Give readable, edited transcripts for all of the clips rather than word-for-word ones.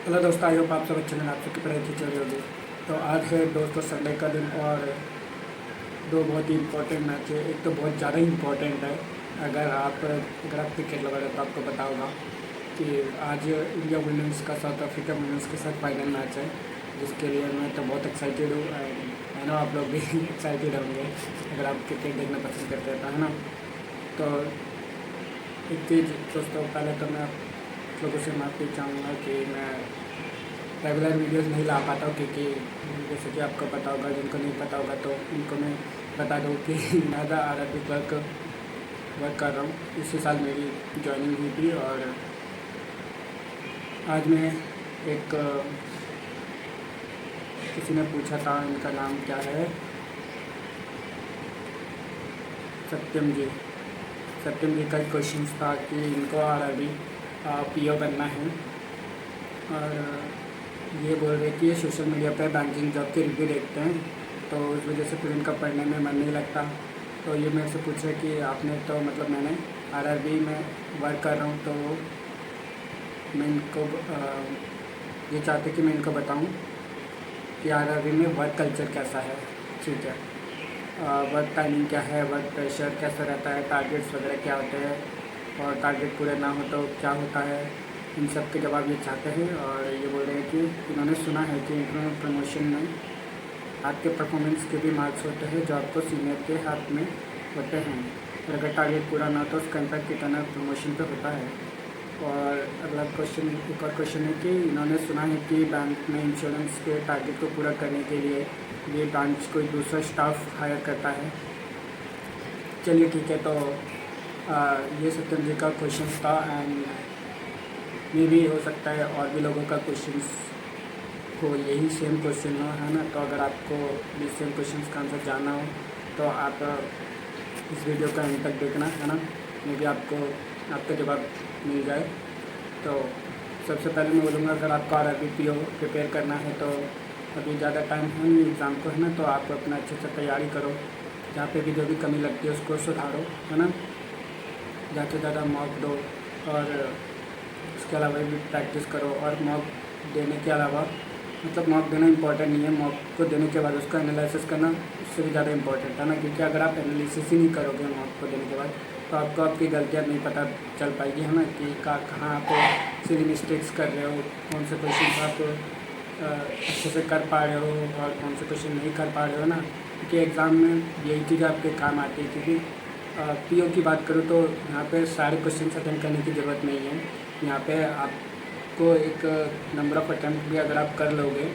Hello दोस्तों, I hope आप सब अच्छे हैं। आप सबकी पढ़ाई अच्छी चल रही होगी। तो आज है दोस्तों संडे का दिन और दो बहुत ही इम्पोर्टेंट मैच है। एक तो बहुत ज़्यादा इम्पोर्टेंट है। अगर आप क्रिकेट लवर है तो आपको पता होगा कि आज इंडिया वुमेंस का साउथ अफ्रीका वुमेंस के साथ फाइनल मैच है, जिसके लिए मैं तो बहुत एक्साइटेड हूँ। एंड आई नो आप लोग भी एक्साइटेड होंगे अगर आप क्रिकेट देखना पसंद करते हैं तो, है ना। तो एक चीज़ दोस्तों, पहले तो मैं आप लोगों से माफ़ी चाहूँगा कि मैं रेगुलर वीडियोस नहीं ला पाता हूँ, क्योंकि जैसे कि आपको पता होगा, जिनको नहीं पता होगा तो उनको मैं बता दूँ कि मैं ज़्यादा अरबिक वर्क कर रहा हूँ। इसी साल मेरी जॉइनिंग हुई थी और आज मैं एक किसी ने पूछा था, इनका नाम क्या है, सत्यम जी। सत्यम जी का क्वेश्चन था कि इनको अरबी पीओ बनना है और ये बोल रहे कि ये सोशल मीडिया पे बैंकिंग जॉब के रिव्यू देखते हैं, तो उस वजह से फिर इनका पढ़ने में मन नहीं लगता। तो ये मेरे से पूछ रहे कि आपने तो मतलब मैंने आरआरबी में वर्क कर रहा हूँ, तो मैं इनको ये चाहते कि मैं इनको बताऊँ कि आरआरबी में वर्क कल्चर कैसा है। ठीक है, वर्क टाइमिंग क्या है, वर्क प्रेशर कैसा रहता है, टारगेट्स वगैरह क्या होते हैं और टारगेट पूरे ना हो तो क्या होता है, इन सब के जवाब ये चाहते हैं। और ये बोल रहे हैं कि इन्होंने सुना है कि इंटरनल प्रमोशन में आपके परफॉर्मेंस के भी मार्क्स होते हैं जो आपको सीनियर के हाथ में होते हैं, और अगर टारगेट पूरा ना हो तो उसका इम्पैक्ट इंटरनल प्रमोशन पे होता है। और अगला क्वेश्चन, एक और क्वेश्चन है कि इन्होंने सुना है कि बैंक में इंश्योरेंस के टारगेट को पूरा करने के लिए ये ब्रांच कोई दूसरा स्टाफ हायर करता है। चलिए ठीक है, तो ये सत्यम जी का क्वेश्चन था एंड मे भी हो सकता है और भी लोगों का क्वेश्चन को यही सेम क्वेश्चन हो, है ना। तो अगर आपको भी सेम क्वेश्चन का आंसर जानना हो तो आप इस वीडियो का एंड तक देखना, है ना। मे भी आपको आपका जवाब मिल जाए। तो सबसे पहले मैं बोलूँगा, अगर आपको आरआरबी पीओ प्रिपेयर करना है तो अभी ज़्यादा टाइम है नहीं एग्ज़ाम को, है ना। तो आप अपना अच्छे से तैयारी करो, जहाँ पे भी जो भी कमी लगती है उसको सुधारो, है ना। ज़्यादा से ज़्यादा मॉक दो और उसके अलावा भी प्रैक्टिस करो। और मॉक देने के अलावा मतलब मॉक देना इंपॉर्टेंट नहीं है, मॉक को देने के बाद उसका एनालिसिस करना उससे भी ज़्यादा इंपॉर्टेंट है ना। क्योंकि अगर आप एनालिसिस ही नहीं करोगे मॉक को देने के बाद तो आपको आपकी गलतियाँ नहीं पता चल पाएगी, है ना, कि कहाँ आप सिली मिस्टेक्स कर रहे हो, कौन से क्वेश्चन आप अच्छे से कर पा रहे हो और कौन से क्वेश्चन नहीं कर पा रहे हो ना। क्योंकि एग्ज़ाम में यही चीज़ें आपके काम आती है। क्योंकि पीओ की बात करूँ तो यहाँ पे सारे क्वेश्चन अटेंड करने की ज़रूरत नहीं है। यहाँ पे आपको एक नंबर ऑफ़ अटैम्प्ट भी अगर आप कर लोगे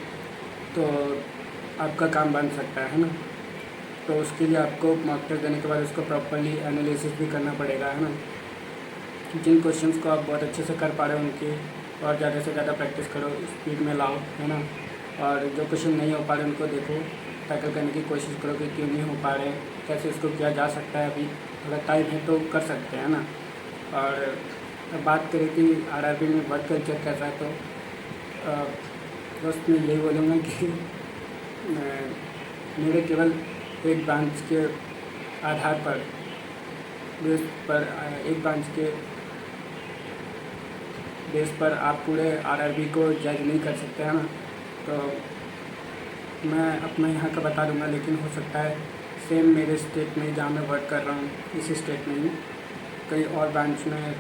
तो आपका काम बन सकता है ना। तो उसके लिए आपको मॉक टेस्ट देने के बाद उसको प्रॉपर्ली एनालिसिस भी करना पड़ेगा, है ना। जिन क्वेश्चंस को आप बहुत अच्छे से कर पा रहे हो उनकी और ज़्यादा से ज़्यादा प्रैक्टिस करो, स्पीड में लाओ, है ना। और जो क्वेश्चन नहीं हो पा रहे उनको देखो, टैकल करने की कोशिश करो कि क्यों नहीं हो पा रहे, कैसे उसको किया जा सकता है। अभी थोड़ा टाइम है तो कर सकते हैं ना। और अब बात करें कि आरआरबी में वर्क कल्चर कैसा है, तो दोस्त मैं यही बोलूँगा कि मेरे केवल एक ब्रांच के आधार पर बेस पर एक ब्रांच के बेस पर आप पूरे आरआरबी को जज नहीं कर सकते, हैं ना। तो मैं अपना यहाँ का बता दूँगा, लेकिन हो सकता है सेम मेरे स्टेट में जहाँ मैं वर्क कर रहा हूँ इसी स्टेट में ही कई और ब्रांच में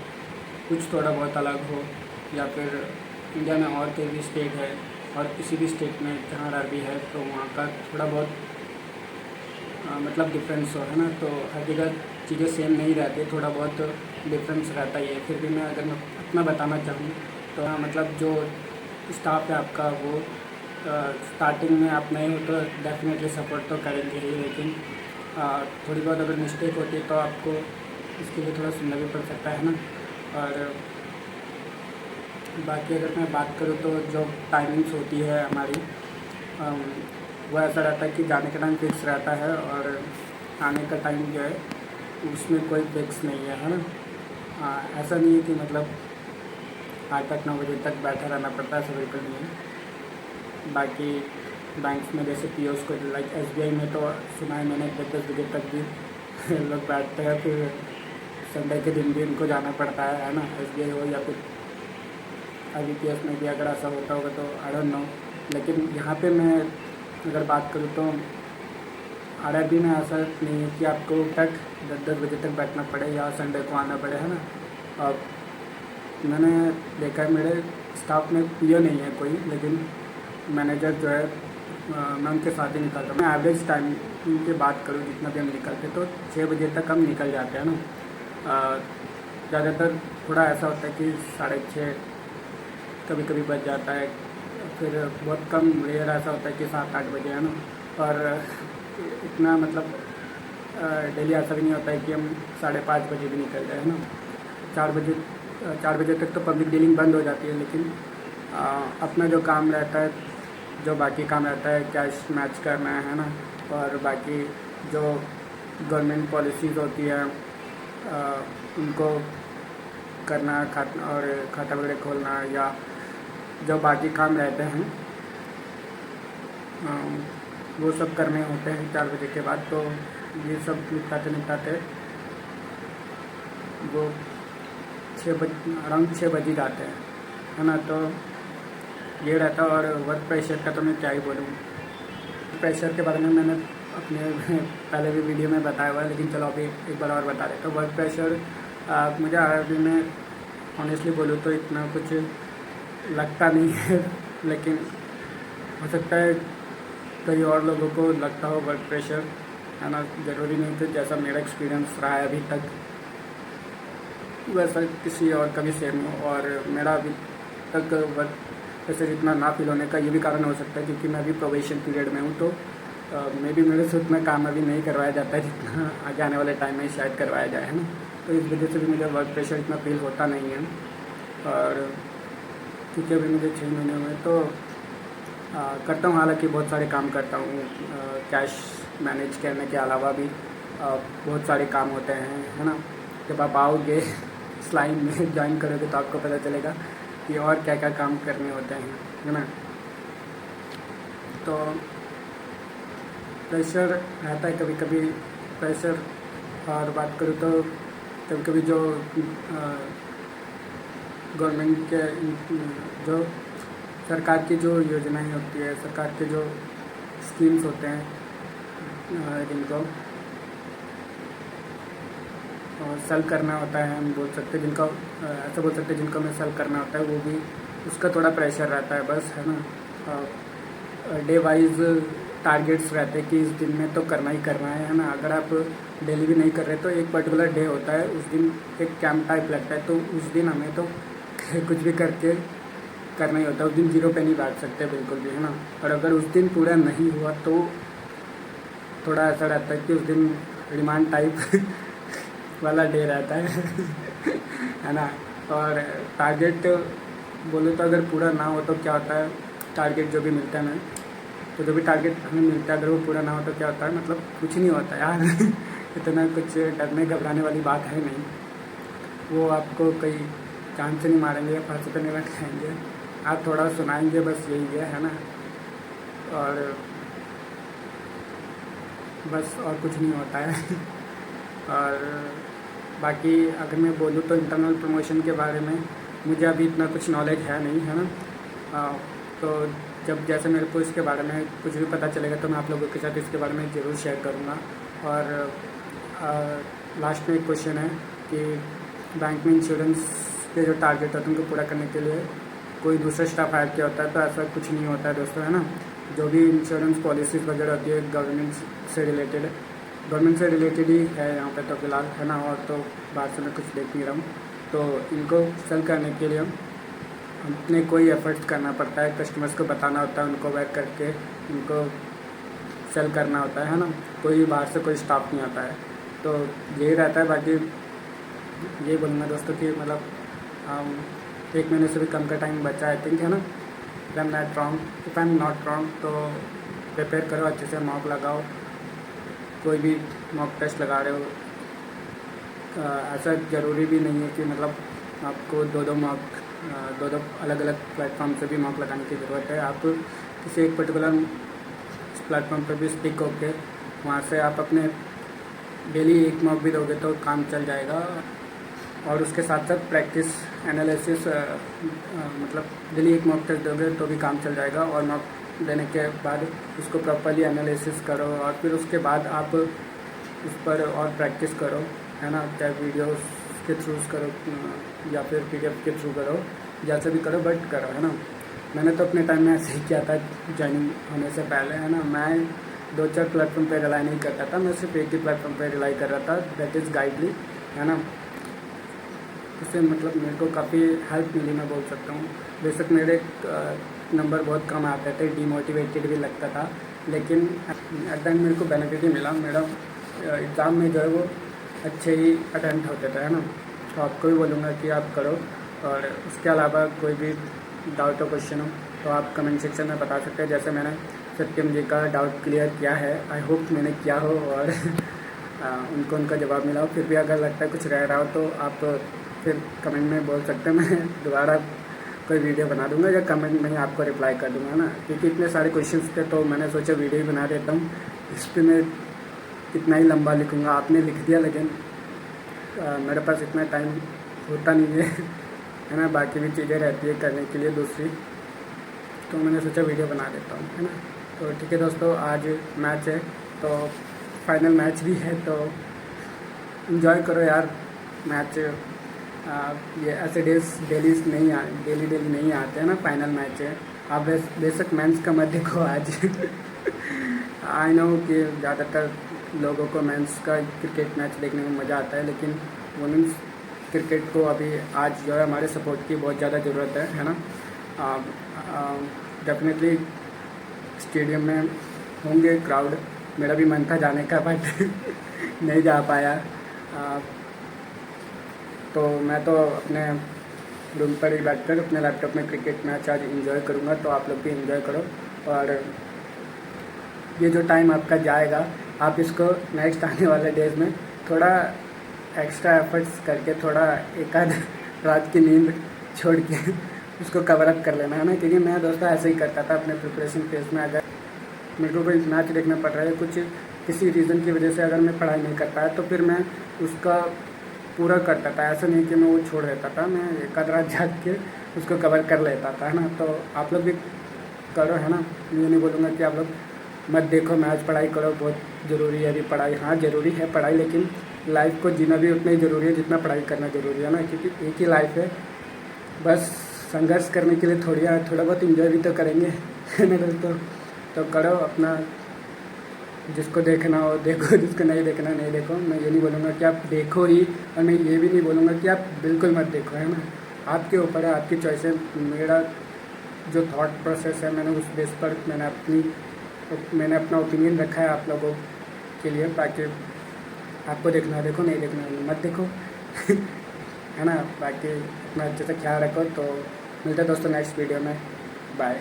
कुछ थोड़ा बहुत अलग हो, या फिर इंडिया में और कई भी स्टेट है और किसी भी स्टेट में जहाँ आरआरबी है तो वहाँ का थोड़ा बहुत मतलब डिफरेंस हो, है ना। तो हर जगह चीज़ें सेम नहीं रहती, थोड़ा बहुत डिफरेंस रहता ही है। फिर भी मैं अगर मैं अपना बताना चाहूँ तो हाँ, मतलब जो स्टाफ है आपका वो स्टार्टिंग में आप नए हो तो डेफिनेटली सपोर्ट तो करेंगे ही, लेकिन थोड़ी बहुत अगर मिस्टेक होती है तो आपको इसके लिए थोड़ा सुनना भी पड़ सकता है ना। और बाकी अगर मैं बात करूँ तो जो टाइमिंग्स होती है हमारी, वो ऐसा रहता है कि जाने का टाइम फिक्स रहता है और आने का टाइम जो है उसमें कोई फिक्स नहीं है, है ना। ऐसा नहीं है कि मतलब 8-9 बजे तक बैठा रहना पड़ता है, ऐसा बिल्कुल नहीं है। बाकी बैंक्स में जैसे पीओस को लाइक एसबीआई में तो सुना है मैंने 10-10 बजे तक भी लोग बैठते हैं, फिर संडे के दिन भी उनको जाना पड़ता है ना। एसबीआई हो या फिर IBPS में भी अगर ऐसा होता होगा तो आई डोंट नो। लेकिन यहाँ पे मैं अगर बात करूँ तो RRB में ऐसा नहीं है कि आपको तक 10 बजे तक बैठना पड़े या संडे को आना पड़े, है ना। और मैंने देखा है मेरे स्टाफ में PO नहीं है कोई, लेकिन मैनेजर जो है मैं उनके साथ ही निकलता हूँ। मैं एवरेज टाइम की बात करूँ जितना भी हम निकलते तो 6 बजे तक हम निकल जाते हैं ना। ज़्यादातर थोड़ा ऐसा होता है कि 6:30 कभी कभी बज जाता है, फिर बहुत कम रेयर ऐसा होता है कि 7-8 बजे, है ना। और इतना मतलब डेली ऐसा भी नहीं होता है कि हम 5:30 बजे भी निकल जाए, है ना। 4 बजे तक तो पब्लिक डीलिंग बंद हो जाती है, लेकिन अपना जो काम रहता है, जो बाकी काम रहता है, कैश मैच करना है ना, और बाकी जो गवर्नमेंट पॉलिसीज़ होती है उनको करना, खाता वगैरह खोलना, या जो बाकी काम रहते हैं वो सब करने होते हैं 4 बजे के बाद। तो ये सब निपटाते वो अराउंड 6 बज ही जाते हैं, है ना। तो ये रहता है। और वर्क प्रेशर का तो मैं क्या ही बोलूँ। प्रेशर के बारे में मैंने अपने पहले भी वीडियो में बताया हुआ है, लेकिन चलो अभी एक बार और बता देता हूँ। वर्क प्रेशर मुझे RRB में ऑनेस्टली बोलूँ तो इतना कुछ लगता नहीं है, लेकिन हो सकता है कई और लोगों को लगता हो वर्क प्रेशर, है ना। ज़रूरी नहीं कि जैसा मेरा एक्सपीरियंस रहा है अभी तक वैसा किसी और का भी सेम हो। और मेरा अभी तक वर्क प्रेशर इतना ना फील होने का ये भी कारण हो सकता है क्योंकि मैं अभी प्रोबेशन पीरियड में हूँ। तो मे भी मेरे से उतना काम अभी नहीं करवाया जाता है जितना आगे आने वाले टाइम में शायद करवाया जाए, है ना। तो इस वजह से भी मुझे वर्क प्रेशर इतना फील होता नहीं है। और क्योंकि अभी मुझे 6 महीने हुए तो करता हूँ, हालांकि बहुत सारे काम करता हूँ। कैश मैनेज करने के अलावा भी बहुत सारे काम होते हैं, है ना। जब आप आओगे इस लाइन में ज्वाइन करोगे तो आपको पता चलेगा कि और क्या क्या काम करने होते हैं, है ना। तो प्रेशर रहता है कभी कभी प्रेशर। और बात करूँ तो कभी कभी जो गवर्नमेंट के जो सरकार की जो योजनाएं होती है, सरकार के जो स्कीम्स होते हैं जिनको सेल करना होता है, हम बोल सकते हैं जिनको ऐसा बोल सकते हैं जिनको हमें सेल करना होता है, वो भी उसका थोड़ा प्रेशर रहता है बस, है ना। डे वाइज टारगेट्स रहते हैं कि इस दिन में तो करना ही करना है ना। अगर आप डेली भी नहीं कर रहे तो एक पर्टिकुलर डे होता है, उस दिन एक कैंप टाइप लगता है, तो उस दिन हमें तो कुछ भी करके करना ही होता है। उस दिन 0 पे नहीं बैठ सकते बिल्कुल भी, है ना। और अगर उस दिन पूरा नहीं हुआ तो थोड़ा ऐसा रहता है कि उस दिन रिमांड टाइप वाला डे रहता है ना। और टारगेट बोले तो अगर पूरा ना हो तो क्या होता है, टारगेट जो भी मिलता है ना, तो जो भी टारगेट हमें मिलता है अगर वो पूरा ना हो तो क्या होता है, मतलब कुछ नहीं होता यार इतना कुछ डरने घबराने वाली बात है नहीं। वो आपको कहीं जान से नहीं मारेंगे या फांसी पर नहीं बैठाएंगे, आप थोड़ा सुनाएंगे, बस यही है ना। और बस और कुछ नहीं होता है। और बाकी अगर मैं बोलूँ तो इंटरनल प्रमोशन के बारे में मुझे अभी इतना कुछ नॉलेज है नहीं, है ना। तो जब जैसे मेरे को इसके बारे में कुछ भी पता चलेगा तो मैं आप लोगों के साथ इसके बारे में ज़रूर शेयर करूँगा। और लास्ट में एक क्वेश्चन है कि बैंक में इंश्योरेंस के जो टारगेट होते हैं उनको पूरा करने के लिए कोई दूसरा स्टाफ हायर किया होता है, तो ऐसा कुछ नहीं होता है दोस्तों, है ना। जो भी इंश्योरेंस पॉलिसीज़ वगैरह होती है गवर्नमेंट से रिलेटेड ही है यहाँ पे तो फिलहाल, है ना। और तो बाहर से मैं कुछ देख नहीं रहा हूँ। तो इनको सेल करने के लिए अपने कोई एफर्ट्स करना पड़ता है, कस्टमर्स को बताना होता है, उनको वेट करके उनको सेल करना होता है ना। कोई बाहर से कोई स्टाफ नहीं आता है, तो यही रहता है। बाकी यही बोलूँगा दोस्तों कि मतलब 1 महीने से भी कम का टाइम बचा आई थिंक, है ना। If I am not wrong तो प्रिपेयर करो अच्छे से, मॉक लगाओ, कोई भी मॉक टेस्ट लगा रहे हो। ऐसा ज़रूरी भी नहीं है कि मतलब आपको दो अलग अलग प्लेटफॉर्म से भी मॉक लगाने की ज़रूरत है। आप किसी एक पर्टिकुलर प्लेटफॉर्म पर भी स्टिक होकर वहाँ से आप अपने डेली एक मॉक भी दोगे तो काम चल जाएगा। और उसके साथ साथ प्रैक्टिस एनालिसिस, मतलब डेली एक मॉक टेस्ट दोगे तो भी काम चल जाएगा। और मॉक देने के बाद उसको प्रॉपरली एनालिसिस करो और फिर उसके बाद आप उस पर और प्रैक्टिस करो, है ना। चाहे वीडियोस के थ्रू करो या फिर PDF के थ्रू करो, जैसे भी करो बट करो, है ना। मैंने तो अपने टाइम में ऐसे ही किया था ज्वाइनिंग होने से पहले, है ना। मैं 2-4 प्लेटफॉर्म पे रिलाई नहीं करता था, मैं सिर्फ एक ही प्लेटफॉर्म पे रिलाई कर रहा था, दैट इज़ गाइडली, है ना। इससे मतलब मेरे को काफ़ी हेल्प मिली, मैं बोल सकता हूँ। बेशक मेरे नंबर बहुत कम आते थे, डिमोटिवेटेड भी लगता था, लेकिन एट द एंड मेरे को बेनिफिट ही मिला। मेरा एग्ज़ाम में जो है वो अच्छे ही अटेम्प्ट होते थे, है ना। तो आपको भी बोलूँगा कि आप करो। और उसके अलावा कोई भी डाउट हो, क्वेश्चन हो तो आप कमेंट सेक्शन में बता सकते हैं। जैसे मैंने सत्यम जी का डाउट क्लियर किया है, आई होप मैंने किया हो और उनको उनका जवाब मिला हो। फिर भी अगर लगता है कुछ रह रहा हो तो आप फिर कमेंट में बोल सकते हैं, मैं दोबारा कोई वीडियो बना दूंगा या कमेंट में ही आपको रिप्लाई कर दूंगा, ना। क्योंकि इतने सारे क्वेश्चंस थे तो मैंने सोचा वीडियो ही बना देता हूँ। इस पर मैं कितना ही लंबा लिखूँगा, आपने लिख दिया, लेकिन मेरे पास इतना टाइम होता नहीं है ना। बाकी भी चीज़ें रहती है करने के लिए दूसरी, तो मैंने सोचा वीडियो बना देता हूँ, है ना। तो ठीक है दोस्तों, आज मैच है तो फाइनल मैच भी है, तो इन्जॉय करो यार मैच। ये ऐसे डेली नहीं आते हैं ना, फाइनल मैच है। आप बेशक मेंस का मत देखो आज आई नो कि ज़्यादातर लोगों को मेंस का क्रिकेट मैच देखने में मज़ा आता है, लेकिन वुमेंस क्रिकेट को अभी आज जो है हमारे सपोर्ट की बहुत ज़्यादा ज़रूरत है ना। डेफिनेटली स्टेडियम में होंगे क्राउड, मेरा भी मन था जाने का बट नहीं जा पाया। तो मैं तो अपने रूम पर ही बैठकर अपने लैपटॉप में क्रिकेट मैच आज एंजॉय करूँगा, तो आप लोग भी एंजॉय करो। और ये जो टाइम आपका जाएगा, आप इसको नेक्स्ट आने वाले डेज में थोड़ा एक्स्ट्रा एफर्ट्स करके, थोड़ा एक आध रात की नींद छोड़ के उसको कवर अप कर लेना, है ना। क्योंकि मैं दोस्तों ऐसे ही करता था अपने प्रिपरेशन फेज में। अगर मेरे को कोई मैच देखना पड़ रहा है कुछ किसी रीज़न की वजह से, अगर मैं पढ़ाई नहीं कर पाया तो फिर मैं उसका पूरा करता था। ऐसा नहीं कि मैं वो छोड़ देता था, मैं एक आध रात जाग के उसको कवर कर लेता था, है ना। तो आप लोग भी करो, है ना। ये नहीं बोलूँगा कि आप लोग मत देखो मैच, पढ़ाई करो, बहुत ज़रूरी है अभी पढ़ाई। हाँ ज़रूरी है पढ़ाई, लेकिन लाइफ को जीना भी उतना ही ज़रूरी है जितना पढ़ाई करना ज़रूरी है ना। क्योंकि एक ही लाइफ है, बस संघर्ष करने के लिए थोड़ा बहुत इंजॉय भी तो करेंगे, है ना दोस्तों। तो करो अपना, जिसको देखना हो देखो, जिसको नहीं देखना नहीं देखो। मैं ये नहीं बोलूँगा कि आप देखो ही, और मैं ये भी नहीं बोलूँगा कि आप बिल्कुल मत देखो, है ना। आपके ऊपर है, आपकी चॉइस है। मेरा जो थॉट प्रोसेस है, मैंने उस बेस पर मैंने अपना ओपिनियन रखा है आप लोगों के लिए, ताकि आपको देखना देखो, नहीं देखना मत देखो है ना। बाकी अपना अच्छे से ख्याल रखो। तो मिलते हैं दोस्तों नेक्स्ट वीडियो में, बाय।